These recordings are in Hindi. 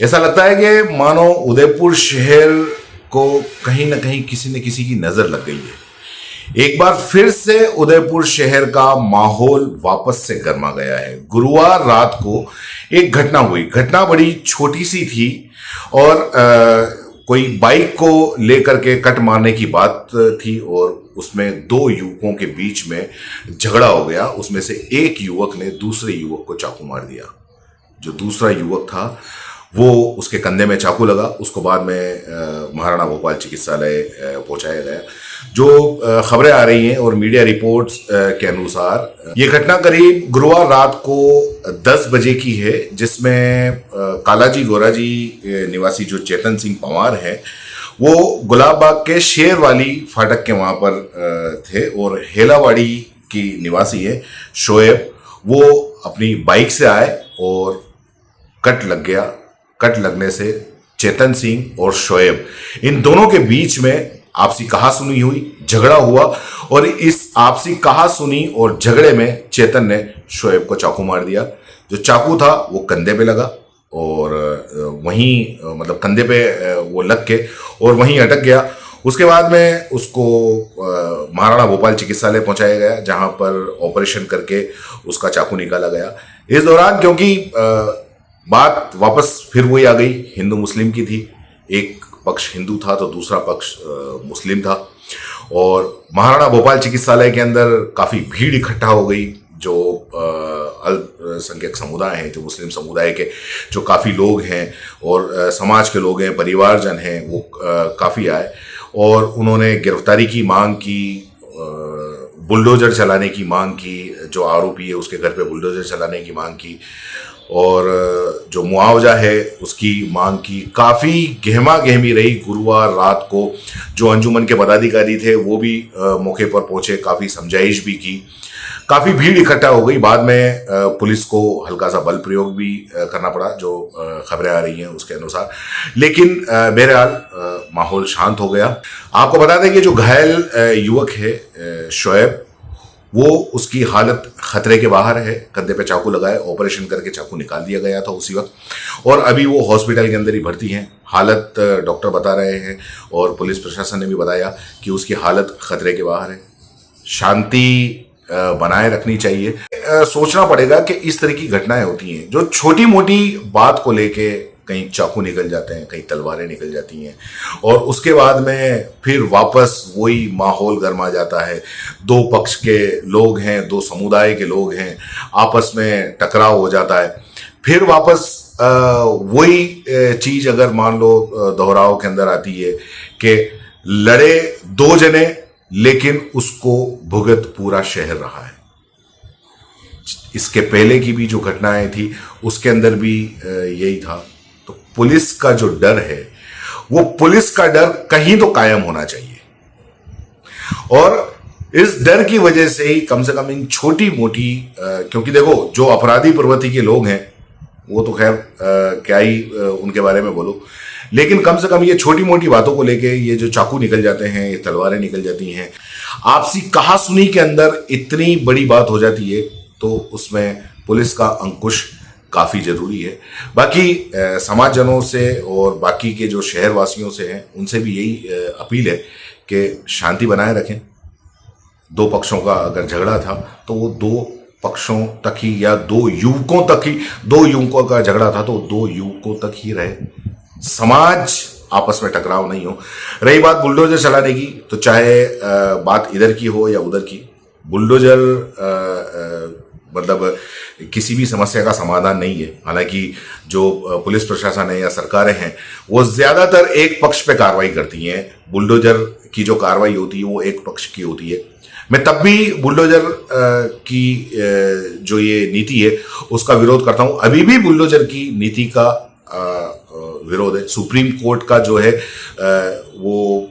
ऐसा लगता है कि मानो उदयपुर शहर को कहीं ना कहीं किसी न किसी की नजर लग गई है। एक बार फिर से उदयपुर शहर का माहौल वापस से गर्मा गया है। गुरुवार रात को एक घटना हुई। घटना बड़ी छोटी सी थी और कोई बाइक को लेकर के कट मारने की बात थी और उसमें दो युवकों के बीच में झगड़ा हो गया। उसमें से एक युवक ने दूसरे युवक को चाकू मार दिया। जो दूसरा युवक था वो उसके कंधे में चाकू लगा। उसको बाद में महाराणा भोपाल चिकित्सालय पहुंचाया गया। जो खबरें आ रही हैं और मीडिया रिपोर्ट्स के अनुसार ये घटना करीब गुरुवार रात को 10 बजे की है, जिसमें कालाजी गोराजी निवासी जो चेतन सिंह पंवार है वो गुलाब बाग के शेरवाली फाटक के वहां पर थे और हेलावाड़ी की निवासी है शोएब। वो अपनी बाइक से आए और कट लग गया। कट लगने से चेतन सिंह और शोएब इन दोनों के बीच में आपसी कहासुनी हुई, झगड़ा हुआ और इस आपसी कहासुनी और झगड़े में चेतन ने शोएब को चाकू मार दिया। जो चाकू था वो कंधे पे लगा और वहीं मतलब कंधे पे वो लग के और वहीं अटक गया। उसके बाद में उसको महाराणा भोपाल चिकित्सालय पहुंचाया गया, जहां पर ऑपरेशन करके उसका चाकू निकाला गया। इस दौरान क्योंकि बात वापस फिर वही आ गई, हिंदू मुस्लिम की थी। एक पक्ष हिंदू था तो दूसरा पक्ष मुस्लिम था और महाराणा भोपाल चिकित्सालय के अंदर काफ़ी भीड़ इकट्ठा हो गई। जो अल्पसंख्यक समुदाय हैं, जो मुस्लिम समुदाय के जो काफ़ी लोग हैं और समाज के लोग हैं, परिवारजन हैं, वो काफ़ी आए और उन्होंने गिरफ्तारी की मांग की, बुलडोजर चलाने की मांग की। जो आरोपी है उसके घर पे बुलडोजर चलाने की मांग की और जो मुआवजा है उसकी मांग की। काफ़ी गहमा गहमी रही गुरुवार रात को। जो अंजुमन के पदाधिकारी थे वो भी मौके पर पहुंचे, काफ़ी समझाइश भी की। काफ़ी भीड़ इकट्ठा हो गई। बाद में पुलिस को हल्का सा बल प्रयोग भी करना पड़ा, जो खबरें आ रही हैं उसके अनुसार। लेकिन बहरहाल माहौल शांत हो गया। आपको बता दें कि जो घायल युवक है शोएब, वो उसकी हालत खतरे के बाहर है। कंधे पे चाकू लगाए, ऑपरेशन करके चाकू निकाल दिया गया था उसी वक्त और अभी वो हॉस्पिटल के अंदर ही भर्ती हैं। हालत डॉक्टर बता रहे हैं और पुलिस प्रशासन ने भी बताया कि उसकी हालत खतरे के बाहर है। शांति बनाए रखनी चाहिए। सोचना पड़ेगा कि इस तरह की घटनाएं होती हैं जो छोटी मोटी बात को लेके कहीं चाकू निकल जाते हैं, कहीं तलवारें निकल जाती हैं और उसके बाद में फिर वापस वही माहौल गर्मा जाता है। दो पक्ष के लोग हैं, दो समुदाय के लोग हैं, आपस में टकराव हो जाता है। फिर वापस वही चीज अगर मान लो दोहराव के अंदर आती है कि लड़े दो जने लेकिन उसको भुगत पूरा शहर रहा है। इसके पहले की भी जो घटनाएं थी उसके अंदर भी यही था। तो पुलिस का जो डर है वो पुलिस का डर कहीं तो कायम होना चाहिए और इस डर की वजह से ही कम से कम इन छोटी मोटी क्योंकि देखो जो अपराधी प्रवृत्ति के लोग हैं वो तो खैर क्या ही उनके बारे में बोलो, लेकिन कम से कम ये छोटी मोटी बातों को लेके ये जो चाकू निकल जाते हैं, ये तलवारें निकल जाती हैं, आपसी कहासुनी के अंदर इतनी बड़ी बात हो जाती है, तो उसमें पुलिस का अंकुश काफ़ी ज़रूरी है। बाकी समाजजनों से और बाकी के जो शहर वासियों से हैं उनसे भी यही अपील है कि शांति बनाए रखें। दो पक्षों का अगर झगड़ा था तो वो दो पक्षों तक ही या दो युवकों तक ही, दो युवकों का झगड़ा था तो दो युवकों तक ही रहे, समाज आपस में टकराव नहीं हो। रही बात बुलडोजर चलाने की, तो चाहे बात इधर की हो या उधर की, बुलडोजर मतलब किसी भी समस्या का समाधान नहीं है। हालांकि जो पुलिस प्रशासन है या सरकारें हैं वो ज्यादातर एक पक्ष पे कार्रवाई करती हैं। बुलडोजर की जो कार्रवाई होती है वो एक पक्ष की होती है। मैं तब भी बुलडोजर की जो ये नीति है उसका विरोध करता हूं। अभी भी बुलडोजर की नीति का विरोध है। सुप्रीम कोर्ट का जो है वो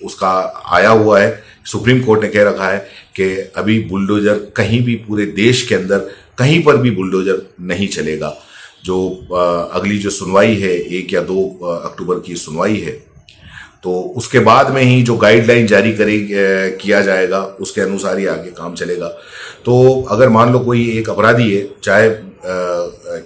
उसका आया हुआ है। सुप्रीम कोर्ट ने कह रखा है कि अभी बुलडोजर कहीं भी पूरे देश के अंदर कहीं पर भी बुलडोजर नहीं चलेगा। जो अगली जो सुनवाई है 1 या 2 अक्टूबर की सुनवाई है, तो उसके बाद में ही जो गाइडलाइन जारी किया जाएगा उसके अनुसार ही आगे काम चलेगा। तो अगर मान लो कोई एक अपराधी है, चाहे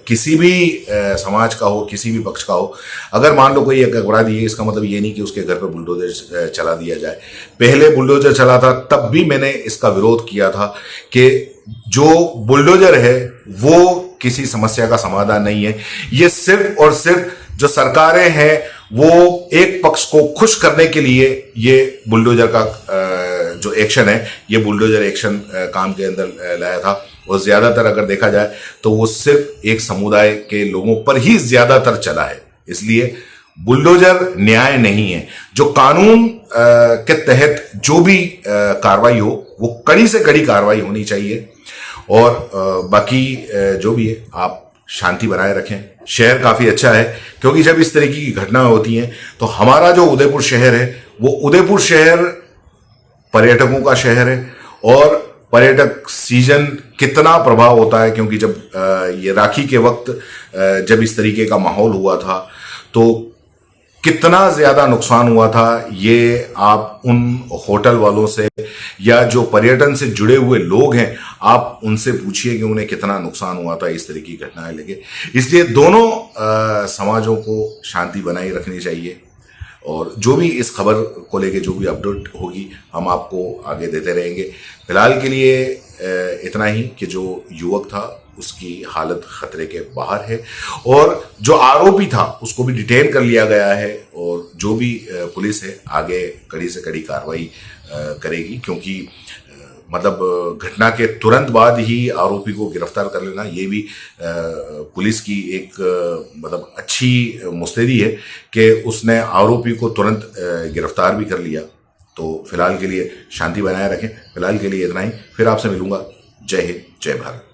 किसी भी समाज का हो, किसी भी पक्ष का हो, अगर मान लो कोई एक अपराधी है, इसका मतलब ये नहीं कि उसके घर पर बुलडोजर चला दिया जाए। पहले बुलडोजर चला था तब भी मैंने इसका विरोध किया था कि जो बुलडोजर है वो किसी समस्या का समाधान नहीं है। ये सिर्फ और सिर्फ जो सरकारें हैं वो एक पक्ष को खुश करने के लिए ये बुलडोजर का जो एक्शन है, ये बुलडोजर एक्शन काम के अंदर लाया था। और ज्यादातर अगर देखा जाए तो वो सिर्फ एक समुदाय के लोगों पर ही ज्यादातर चला है। इसलिए बुलडोजर न्याय नहीं है। जो कानून के तहत जो भी कार्रवाई हो वो कड़ी से कड़ी कार्रवाई होनी चाहिए। और बाकी जो भी है आप शांति बनाए रखें। शहर काफी अच्छा है, क्योंकि जब इस तरीके की घटनाएं होती हैं तो हमारा जो उदयपुर शहर है वो उदयपुर शहर पर्यटकों का शहर है। और पर्यटक सीजन कितना प्रभाव होता है, क्योंकि जब ये राखी के वक्त जब इस तरीके का माहौल हुआ था तो कितना ज्यादा नुकसान हुआ था, ये आप उन होटल वालों से या जो पर्यटन से जुड़े हुए लोग हैं आप उनसे पूछिए कि उन्हें कितना नुकसान हुआ था इस तरह की घटनाएं लगे। इसलिए दोनों समाजों को शांति बनाए रखनी चाहिए। और जो भी इस खबर को लेके जो भी अपडेट होगी हम आपको आगे देते रहेंगे। फिलहाल के लिए इतना ही कि जो युवक था उसकी हालत खतरे के बाहर है और जो आरोपी था उसको भी डिटेन कर लिया गया है। और जो भी पुलिस है आगे कड़ी से कड़ी कार्रवाई करेगी, क्योंकि मतलब घटना के तुरंत बाद ही आरोपी को गिरफ्तार कर लेना ये भी पुलिस की एक मतलब अच्छी मुस्तैदी है कि उसने आरोपी को तुरंत गिरफ्तार भी कर लिया। तो फिलहाल के लिए शांति बनाए रखें। फिलहाल के लिए इतना ही, फिर आपसे मिलूंगा। जय हिंद, जय भारत।